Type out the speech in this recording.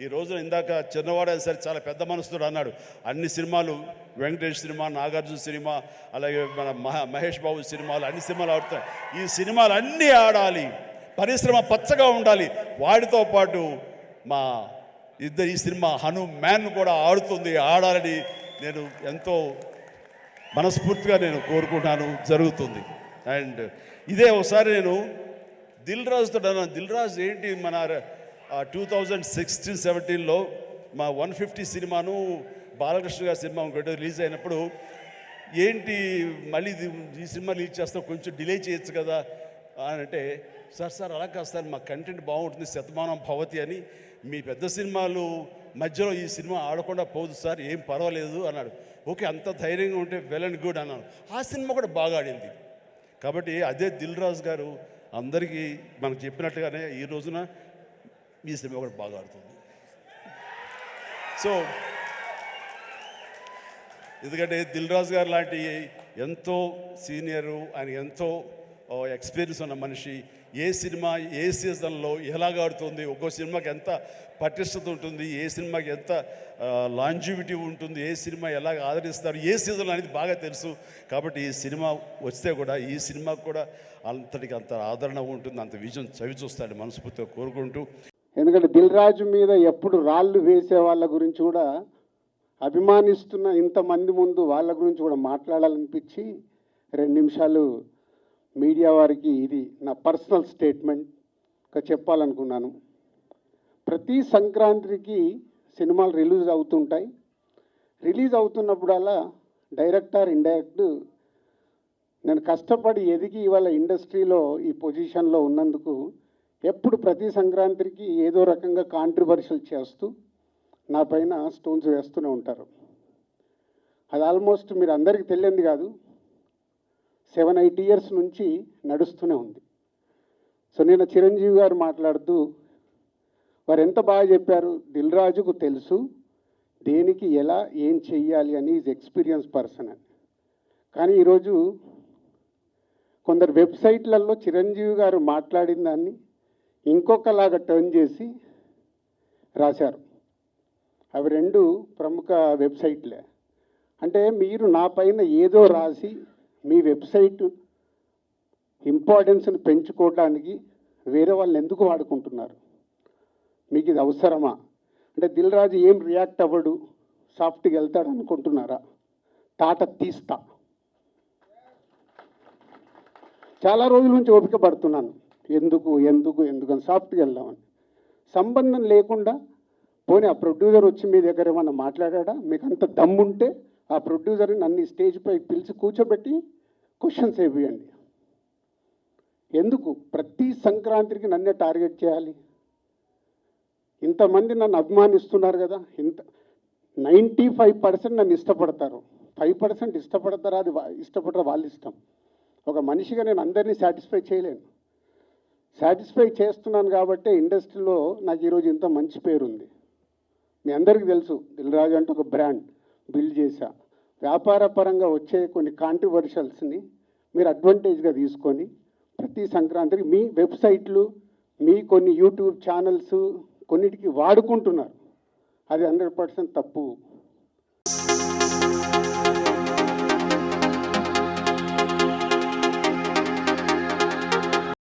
ఈ రోజున ఇందాక చిన్నవాడు సరే చాలా పెద్ద మనసుతో అన్నాడు. అన్ని సినిమాలు వెంకటేష్ సినిమా, నాగార్జున సినిమా, అలాగే మన మహేష్ బాబు సినిమాలు, అన్ని సినిమాలు ఆడుతాయి. ఈ సినిమాలు అన్నీ ఆడాలి, పరిశ్రమ పచ్చగా ఉండాలి. వాటితో పాటు మా ఈ సినిమా హనుమాన్ కూడా ఆడాలని నేను ఎంతో మనస్ఫూర్తిగా నేను కోరుకుంటాను, జరుగుతుంది. అండ్ ఇదే ఒకసారి నేను దిల్ రాజుతో అన్నాను, దిల్ రాజు ఏంటి మన 2016-17లో మా 150 సినిమాను బాలకృష్ణ గారి సినిమా ఇంకోటి రిలీజ్ అయినప్పుడు ఏంటి మళ్ళీ ఈ సినిమా రిలీజ్ చేస్తాం, కొంచెం డిలే చేయొచ్చు కదా అని అంటే, సార్ అలా కాదు సార్, మా కంటెంట్ బాగుంటుంది, శతమానం భవతి అని, మీ పెద్ద సినిమాలు మధ్యలో ఈ సినిమా ఆడకుండా పోదు సార్, ఏం పర్వాలేదు అన్నాడు. ఓకే, అంత ధైర్యంగా ఉంటే వెల్ అండ్ గుడ్ అన్నాను. ఆ సినిమా కూడా బాగా ఆడింది. కాబట్టి అదే దిల్ రాజు గారు అందరికీ మనకు చెప్పినట్టుగానే ఈ రోజున ఈ సినిమా కూడా బాగా ఆడుతుంది. సో ఎందుకంటే దిల్ రాజు గారు లాంటి ఎంతో సీనియరు, ఆయన ఎంతో ఎక్స్పీరియన్స్ ఉన్న మనిషి, ఏ సినిమా ఏ సీజన్లో ఎలాగ ఆడుతుంది, ఒక్కో సినిమాకి ఎంత పటిష్టత ఉంటుంది, ఏ సినిమాకి ఎంత లాంజివిటీ ఉంటుంది, ఏ సినిమా ఎలాగ ఆదరిస్తారు, ఏ సీజన్లో అనేది బాగా తెలుసు. కాబట్టి ఈ సినిమా వస్తే కూడా ఈ సినిమాకు కూడా అంతటికి అంత ఆదరణ ఉంటుంది, అంత విజయం చవి చూస్తాడు మనస్ఫూర్తిగా కోరుకుంటూ. ఎందుకంటే దిల్ రాజు మీద ఎప్పుడు రాళ్ళు వేసే వాళ్ళ గురించి కూడా అభిమానిస్తున్న ఇంతమంది ముందు వాళ్ళ గురించి కూడా మాట్లాడాలనిపించి 2 నిమిషాలు మీడియా వారికి ఇది నా పర్సనల్ స్టేట్మెంట్గా చెప్పాలనుకున్నాను. ప్రతి సంక్రాంతికి సినిమాలు రిలీజ్ అవుతుంటాయి. రిలీజ్ అవుతున్నప్పుడల్లా డైరెక్టర్ ఇండైరెక్ట్ నేను కష్టపడి ఎదిగి ఇవాళ ఇండస్ట్రీలో ఈ పొజిషన్లో ఉన్నందుకు ఎప్పుడు ప్రతి సంక్రాంతికి ఏదో రకంగా కాంట్రవర్షియల్ చేస్తూ నా పైన స్టోన్స్ వేస్తూనే ఉంటారు. అది ఆల్మోస్ట్ మీరు అందరికీ తెలియంది కాదు, 7-8 ఇయర్స్ నుంచి నడుస్తూనే ఉంది. సో నేను చిరంజీవి గారు మాట్లాడుతూ వారు ఎంత బాగా చెప్పారు, దిల్ రాజుకు తెలుసు దేనికి ఎలా ఏం చెయ్యాలి అని, ఈజ్ ఎక్స్పీరియన్స్ పర్సన్ అని. కానీ ఈరోజు కొందరు వెబ్సైట్లలో చిరంజీవి గారు మాట్లాడిన దాన్ని ఇంకొకలాగా టర్న్ చేసి రాశారు. అవి 2 ప్రముఖ వెబ్సైట్లే. అంటే మీరు నా పైన ఏదో రాసి మీ వెబ్సైట్ ఇంపార్టెన్స్ని పెంచుకోవడానికి వేరే వాళ్ళు ఎందుకు వాడుకుంటున్నారు? మీకు ఇది అవసరమా? అంటే దిల్ రాజు ఏం రియాక్ట్ అవ్వడు, సాఫ్ట్గా వెళ్తాడు అనుకుంటున్నారా? తాట తీస్తా. చాలా రోజుల నుంచి ఓపిక పడుతున్నాను, ఎందుకు అని సాఫ్ట్గా వెళ్దామని. సంబంధం లేకుండా పోనీ ఆ ప్రొడ్యూసర్ వచ్చి మీ దగ్గర ఏమన్నా మాట్లాడా? మీకు అంత దమ్ముంటే ఆ ప్రొడ్యూసర్ని నన్ను స్టేజ్పై పిలిచి కూర్చోబెట్టి క్వశ్చన్స్ వేయండి. ఎందుకు ప్రతి సంక్రాంతికి నన్నే టార్గెట్ చేయాలి? ఇంతమంది నన్ను అభిమానిస్తున్నారు కదా, 95% నన్ను ఇష్టపడతారు, 5% ఇష్టపడతారా? అది ఇష్టపడరా వాళ్ళ ఇష్టం. ఒక మనిషిగా నేను అందరినీ సాటిస్ఫై చేయలేను. సాటిస్ఫై చేస్తున్నాను కాబట్టి ఇండస్ట్రీలో నాకు ఈరోజు ఇంత మంచి పేరు ఉంది. మీ అందరికీ తెలుసు, దిల్ రాజు అంటే ఒక బ్రాండ్ బిల్డ్ చేశా. వ్యాపార పరంగా వచ్చే కొన్ని కాంట్రవర్షియల్స్ని మీరు అడ్వాంటేజ్గా తీసుకొని ప్రతి సంక్రాంతికి మీ వెబ్సైట్లు, మీ కొన్ని యూట్యూబ్ ఛానల్స్ కొన్నిటికి వాడుకుంటున్నారు. అది 100% తప్పు.